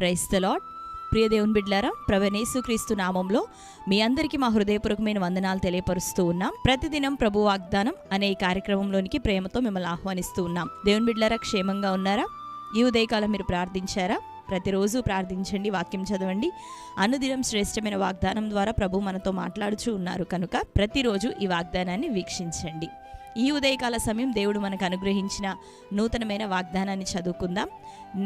Praise the lord. ప్రియ దేవుని బిడ్డలారా, ప్రభువైన యేసుక్రీస్తు నామంలో మీ అందరికీ మా హృదయపూర్వకమైన వందనాలు తెలియపరుస్తూ ఉన్నాం. ప్రతిదినం ప్రభు వాగ్దానం అనే ఈ కార్యక్రమంలోనికి ప్రేమతో మిమ్మల్ని ఆహ్వానిస్తూ ఉన్నాం. దేవుని బిడ్డలారా, క్షేమంగా ఉన్నారా? ఈ ఉదయకాలం మీరు ప్రార్థించారా? ప్రతిరోజు ప్రార్థించండి, వాక్యం చదవండి. అనుదినం శ్రేష్టమైన వాగ్దానం ద్వారా ప్రభు మనతో మాట్లాడుచూ ఉన్నారు కనుక ప్రతిరోజు ఈ వాగ్దానాన్ని వీక్షించండి. ఈ ఉదయకాల సమయం దేవుడు మనకు అనుగ్రహించిన నూతనమైన వాగ్దానాన్ని చదువుకుందాం.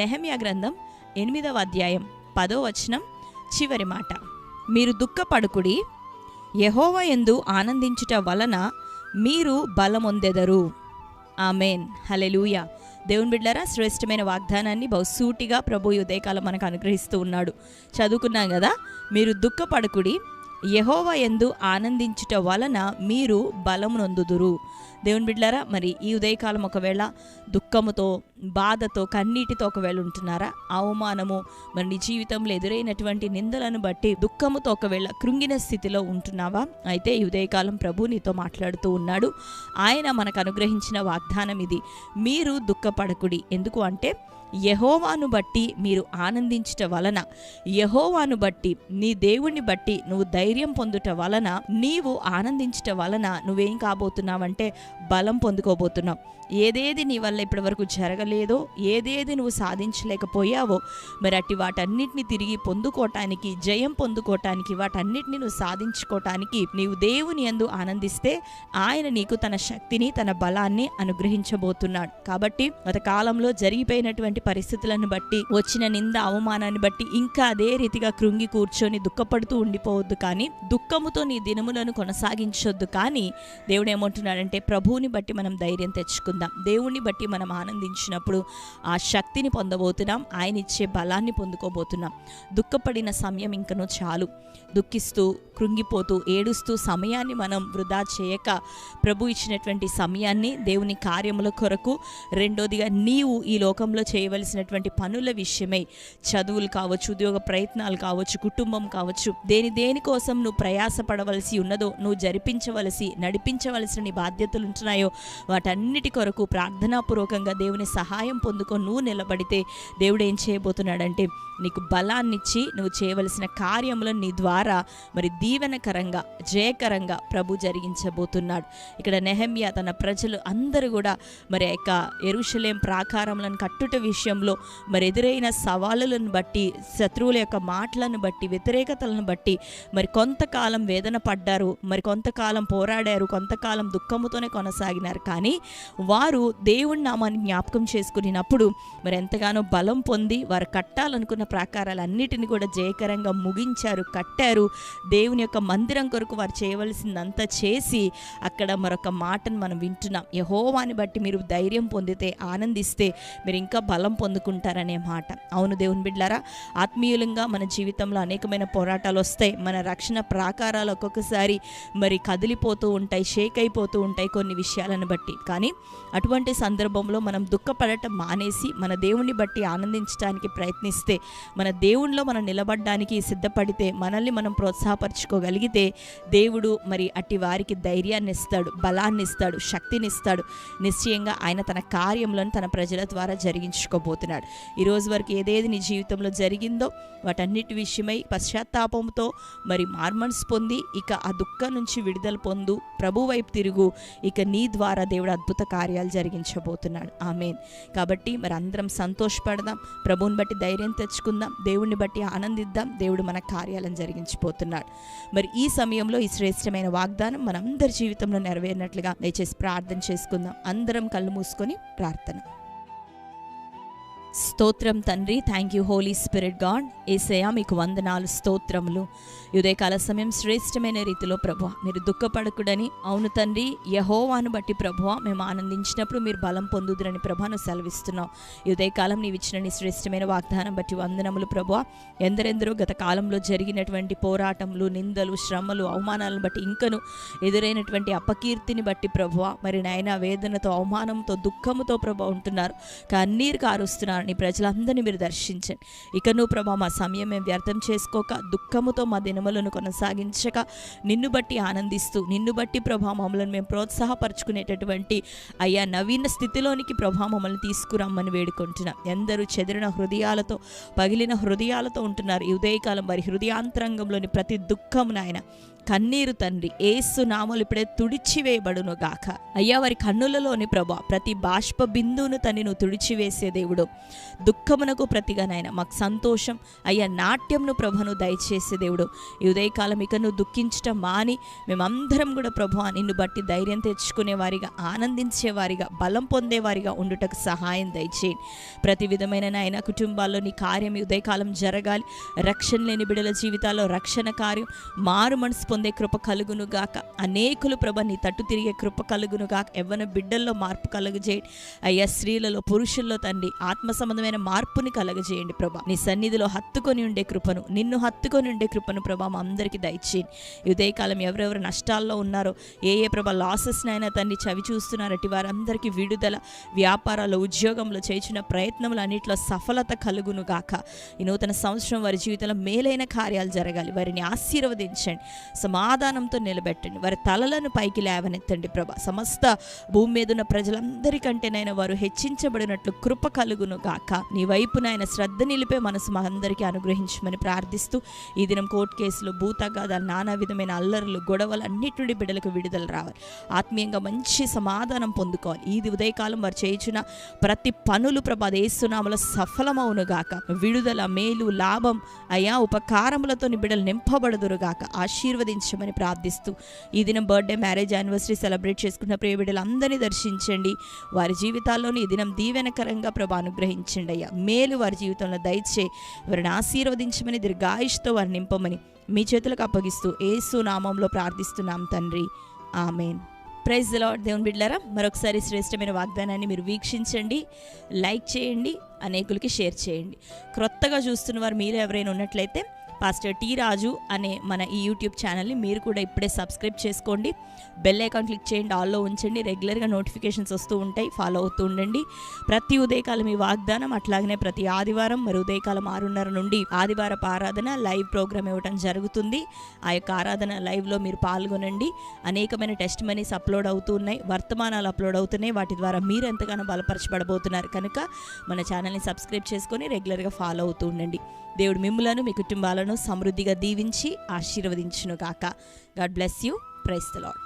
నెహెమ్యా గ్రంథం 8వ అధ్యాయం 10వ వచనం చివరి మాట. మీరు దుఃఖపడుకుడి, యెహోవా యందు ఆనందించుట వలన మీరు బలమొందెదరు. ఆమేన్, హల్లెలూయా. దేవుని బిడ్డలారా, శ్రేష్టమైన వాగ్దానాన్ని బహుసూటిగా ప్రభు ఉదయకాలం మనకు అనుగ్రహిస్తూ ఉన్నాడు. చదువుకున్నాం కదా, మీరు దుఃఖపడుకుడి, యెహోవా యందు ఆనందించుట వలన మీరు బలమునొందుదురు. దేవుని బిడ్డలారా, మరి ఈ ఉదయకాలం ఒకవేళ దుఃఖముతో, బాధతో, కన్నీటితో ఒకవేళ ఉంటున్నారా? అవమానము, మరి నీ జీవితంలో ఎదురైనటువంటి నిందలను బట్టి దుఃఖముతో ఒకవేళ కృంగిన స్థితిలో ఉంటున్నావా? అయితే ఈ ఉదయకాలం ప్రభు నీతో మాట్లాడుతూ ఉన్నాడు. ఆయన మనకు అనుగ్రహించిన వాగ్దానం ఇది. మీరు దుఃఖపడకుడి. ఎందుకు అంటే యెహోవాను బట్టి మీరు ఆనందించుట వలన, యెహోవాను బట్టి, నీ దేవుణ్ణి బట్టి నువ్వు ధైర్యం పొందుట వలన, నీవు ఆనందించుట వలన నువ్వేం కాబోతున్నావంటే బలం పొందుకోబోతున్నావు. ఏదేది నీ వల్ల ఇప్పటి వరకు జరగలేదో, ఏదేది నువ్వు సాధించలేకపోయావో, మరి అట్టి వాటన్నిటిని తిరిగి పొందుకోవటానికి, జయం పొందుకోవటానికి, వాటన్నిటిని నువ్వు సాధించుకోవటానికి నీవు దేవుని యందు ఆనందిస్తే ఆయన నీకు తన శక్తిని, తన బలాన్ని అనుగ్రహించబోతున్నాడు. కాబట్టి గత కాలంలో జరిగిపోయినటువంటి పరిస్థితులను బట్టి, వచ్చిన నింద, అవమానాన్ని బట్టి ఇంకా అదే రీతిగా కృంగి కూర్చొని దుఃఖపడుతూ ఉండిపోవద్దు, కానీ దుఃఖముతో నీ దినములను కొనసాగించొద్దు. కానీ దేవుడు ఏమంటున్నాడంటే ప్రభువుని బట్టి మనం ధైర్యం తెచ్చుకుందాం. దేవుణ్ణి బట్టి మనం ఆనందించినప్పుడు ఆ శక్తిని పొందబోతున్నాం, ఆయన ఇచ్చే బలాన్ని పొందుకోబోతున్నాం. దుఃఖపడిన సమయం ఇంకనూ చాలు. దుఃఖిస్తూ, కృంగిపోతూ, ఏడుస్తూ సమయాన్ని మనం వృధా చేయక, ప్రభు ఇచ్చినటువంటి సమయాన్ని దేవుని కార్యముల కొరకు, రెండోదిగా నీవు ఈ లోకంలో చేయవలసినటువంటి పనుల విషయమై, చదువులు కావచ్చు, ఉద్యోగ ప్రయత్నాలు కావచ్చు, కుటుంబం కావచ్చు, దేనికోసం నువ్వు ప్రయాసపడవలసి ఉన్నదో, నువ్వు జరిపించవలసి, నడిపించవలసిన నీ బాధ్యతలు ఉంటున్నాయో, వాటన్నిటి కొరకు ప్రార్థనాపూర్వకంగా దేవుని సహాయం పొందుకొని నువ్వు నిలబడితే దేవుడు ఏం చేయబోతున్నాడంటే నీకు బలాన్నిచ్చి నువ్వు చేయవలసిన కార్యములను నీ ద్వారా మరి దీవెనకరంగా, జయకరంగా ప్రభు జరిగించబోతున్నాడు. ఇక్కడ నెహెమ్యా తన ప్రజలు అందరూ కూడా మరి యొక్క యెరూషలేం ప్రాకారములను కట్టుట విషయంలో మరి ఎదురైన సవాలులను బట్టి, శత్రువుల యొక్క మాటలను బట్టి, వ్యతిరేకతలను బట్టి మరి కొంతకాలం వేదన పడ్డారు, మరి కొంతకాలం పోరాడారు, కొంతకాలం దుఃఖముతోనే కొనసాగినారు. కానీ వారు దేవుని నామాన్ని జ్ఞాపకం చేసుకున్నప్పుడు మరి ఎంతగానో బలం పొంది వారు కట్టాలనుకున్న ప్రాకారాలన్నిటిని కూడా జయకరంగా ముగించారు, కట్టారు. దేవుని యొక్క మందిరం కొరకు వారు చేయవలసిందంతా చేసి అక్కడ మరొక మాటను మనం వింటున్నాం. యెహోవాని బట్టి మీరు ధైర్యం పొందితే, ఆనందిస్తే మీరు ఇంకా బలం పొందుకుంటారనే మాట. అవును దేవుని బిడ్డలారా, ఆత్మీయులంగా మన జీవితంలో అనేకమైన పోరాటాలు వస్తాయి. మన రక్షణ ప్రాకారాలు ఒక్కొక్కసారి మరి కదిలిపోతూ ఉంటాయి, షేక్ అయిపోతూ ఉంటాయి కొన్ని విషయాలను బట్టి. కానీ అటువంటి సందర్భంలో మనం దుఃఖపడటం మానేసి మన దేవుణ్ణి బట్టి ఆనందించడానికి ప్రయత్నిస్తే, మన దేవునిలో మనం నిలబడడానికి సిద్ధపడితే, మనల్ని మనం ప్రోత్సాహపరచుకోగలిగితే దేవుడు మరి అట్టి వారికి ధైర్యాన్ని ఇస్తాడు, బలాన్ని ఇస్తాడు, శక్తిని ఇస్తాడు. నిశ్చయంగా ఆయన తన కార్యములను తన ప్రజల ద్వారా జరిగించుకోబోతున్నాడు. ఈరోజు వరకు ఏదేది నీ జీవితంలో జరిగిందో వాటన్నిటి విషయమై పశ్చాత్తాపంతో మరి మార్మన్స్ పొంది ఇక ఆ దుఃఖం నుంచి విడుదల పొందు, ప్రభు వైపు తిరుగు. ఇక నీ ద్వారా దేవుడు అద్భుత కార్యాలు జరిగించబోతున్నాడు. ఆమేన్. కాబట్టి మరి అందరం సంతోషపడదాం, ప్రభువుని బట్టి ధైర్యం తెచ్చుకుందాం, దేవుణ్ణి బట్టి ఆనందిద్దాం. దేవుడు మన కార్యాలను జరిగించిపోతున్నాడు. మరి ఈ సమయంలో ఈ శ్రేష్టమైన వాగ్దానం మనందరి జీవితంలో నెరవేరినట్లుగా దయచేసి ప్రార్థన చేసుకుందాం. అందరం కళ్ళు మూసుకొని ప్రార్థన. స్తోత్రం తండ్రి, thank you Holy Spirit God. యేసయ్యా మీకు వందనాలు, స్తోత్రములు. ఉదయకాల సమయం శ్రేష్టమైన రీతిలో ప్రభువా మీరు దుఃఖపడకుడని, అవును తండ్రి, యెహోవాను బట్టి ప్రభువా మేము ఆనందించినప్పుడు మీరు బలం పొందుదురని ప్రభాను సెలవిస్తున్నావు. ఉదయకాలం నీవు ఇచ్చిన నీ శ్రేష్టమైన వాగ్దానం బట్టి వందనములు ప్రభువా. ఎందరెందరో గత కాలంలో జరిగినటువంటి పోరాటములు, నిందలు, శ్రమలు, అవమానాలను బట్టి, ఇంకను ఎదురైనటువంటి అపకీర్తిని బట్టి ప్రభువా మరి నాయన వేదనతో, అవమానంతో, దుఃఖముతో ప్రభు ఉంటున్నారు, కన్నీరు కారుస్తున్నారు నీ ప్రజలందరినీ మీరు దర్శించండి. ఇక నువ్వు ప్రభా మా సమయం మేము వ్యర్థం చేసుకోక, దుఃఖముతో మా దినములను కొనసాగించక, నిన్ను బట్టి ఆనందిస్తూ, నిన్ను బట్టి ప్రభా మమ్మల్ని మేము ప్రోత్సాహపరచుకునేటటువంటి అయ్యా నవీన స్థితిలోనికి ప్రభా మమ్మల్ని తీసుకురమ్మని వేడుకుంటున్నాం. ఎందరూ చెదిరిన హృదయాలతో, పగిలిన హృదయాలతో ఉంటున్నారు. ఈ ఉదయకాలం వారి హృదయాంతరంగంలోని ప్రతి దుఃఖం నాయన, కన్నీరు తండ్రి యేసు నామములో ఇప్పుడే తుడిచివేయబడును గాక. అయ్యా వారి కన్నులలోని ప్రభా ప్రతి బాష్ప బిందువును తండ్రి నువ్వు తుడిచివేసే దేవుడు. దుఃఖమునకు ప్రతిగా నాయన మాకు సంతోషం అయ్యా నాట్యంను ప్రభును దయచేసే దేవుడు. ఈ ఉదయకాలం ఇక నువ్వు దుఃఖించటం మాని మేమందరం కూడా ప్రభు నిన్ను బట్టి ధైర్యం తెచ్చుకునేవారిగా, ఆనందించేవారిగా, బలం పొందేవారిగా ఉండుటకు సహాయం దయచేయండి. ప్రతి విధమైన నాయన కుటుంబాల్లో నీ కార్యం ఈ ఉదయకాలం జరగాలి. రక్షణ లేని బిడ్డల జీవితాల్లో రక్షణ కార్యం, మారు మనసు పొందే కృప కలుగును గాక. అనేకులు ప్రభ నీ తట్టు తిరిగే కృప కలుగును గాక. యవ్వన బిడ్డల్లో మార్పు కలుగజేయండి అయ్యా. స్త్రీలలో, పురుషుల్లో తండ్రి ఆత్మ సంబంధమైన మార్పుని కలగజేయండి ప్రభా. నీ సన్నిధిలో హత్తుకొని ఉండే కృపను, నిన్ను హత్తుకొని ఉండే కృపను ప్రభా మా అందరికీ దయచేయండి. ఈ ఉదయకాలం ఎవరెవరు నష్టాల్లో ఉన్నారో, ఏ ప్రభా లాసెస్నైనా తండ్రి చవి చూస్తున్నారో అటు వారందరికీ విడుదల, వ్యాపారాలు, ఉద్యోగంలో చేసిన ప్రయత్నములు అన్నింటిలో సఫలత కలుగును గాక. ఈ నూతన సంవత్సరం వారి జీవితంలో మేలైన కార్యాలు జరగాలి. వారిని ఆశీర్వదించండి, సమాధానంతో నిలబెట్టండి, వారి తలలను పైకి లేవనెత్తండి ప్రభా. సమస్త భూమి మీద ఉన్న ప్రజలందరికంటేనైనా వారు హెచ్చించబడినట్లు కృప కలుగును గాక. నీ వైపునైనా శ్రద్ధ నిలిపే మనసు మా అందరికీ అనుగ్రహించమని ప్రార్థిస్తూ, ఈ దినం కోర్టు కేసులు, భూతగాదాలు, నానా విధమైన అల్లర్లు, గొడవలు అన్నిటి నుండి బిడ్డలకు విడుదల రావాలి. ఆత్మీయంగా మంచి సమాధానం పొందుకోవాలి. ఈ ఉదయకాలం వారు చేయించిన ప్రతి పనులు ప్రభా యేసు నామములో సఫలమవును గాక. విడుదల, మేలు, లాభం అయా ఉపకారములతో నీ బిడ్డలు నింపబడుదురుగాక. ఆశీర్వదించమని ప్రార్థిస్తూ, ఈ దినం బర్త్డే, మ్యారేజ్, యానివర్సరీ సెలబ్రేట్ చేసుకున్న ప్రియ బిడ్డలందరినీ దర్శించండి. వారి జీవితాల్లోని ఈ దినం దీవెనకరంగా ప్రభా అనుగ్రహించండి అయ్యా. మేలు వారి జీవితంలో దయచే వారిని ఆశీర్వదించమని, దీర్ఘాయుష్తో వారిని నింపమని మీ చేతులకు అప్పగిస్తూ యేసు నామంలో ప్రార్థిస్తున్నాం తండ్రి, ఆమేన్. Praise the lord. దేవుని బిడ్డలారా, మరొకసారి శ్రేష్టమైన వాగ్దానాన్ని మీరు వీక్షించండి, లైక్ చేయండి, అనేకులకి షేర్ చేయండి. క్రొత్తగా చూస్తున్న వారు మీరు ఎవరైనా ఉన్నట్లయితే పాస్టర్ టీ రాజు అనే మన ఈ యూట్యూబ్ ఛానల్ని మీరు కూడా ఇప్పుడే సబ్స్క్రైబ్ చేసుకోండి. బెల్ ఐకాన్ క్లిక్ చేయండి, ఆల్లో ఉంచండి. రెగ్యులర్గా నోటిఫికేషన్స్ వస్తూ ఉంటాయి, ఫాలో అవుతూ ఉండండి. ప్రతి ఉదయకాలం ఈ వాగ్దానం, అట్లాగనే ప్రతి ఆదివారం మరి ఉదయకాలం 6:30 నుండి ఆదివారపు ఆరాధన లైవ్ ప్రోగ్రామ్ ఇవ్వడం జరుగుతుంది. ఆ యొక్క ఆరాధన లైవ్లో మీరు పాల్గొనండి. అనేకమైన టెస్ట్ మనీస్ అప్లోడ్ అవుతూ ఉన్నాయి, వర్తమానాలు అప్లోడ్ అవుతున్నాయి. వాటి ద్వారా మీరు ఎంతగానో బలపరచబడబోతున్నారు కనుక మన ఛానల్ని సబ్స్క్రైబ్ చేసుకొని రెగ్యులర్గా ఫాలో అవుతూ ఉండండి. దేవుడు మిమ్ములను, మీ కుటుంబాలను సమృద్ధిగా దీవించి ఆశీర్వదించును గాక. God bless you. Praise the lord.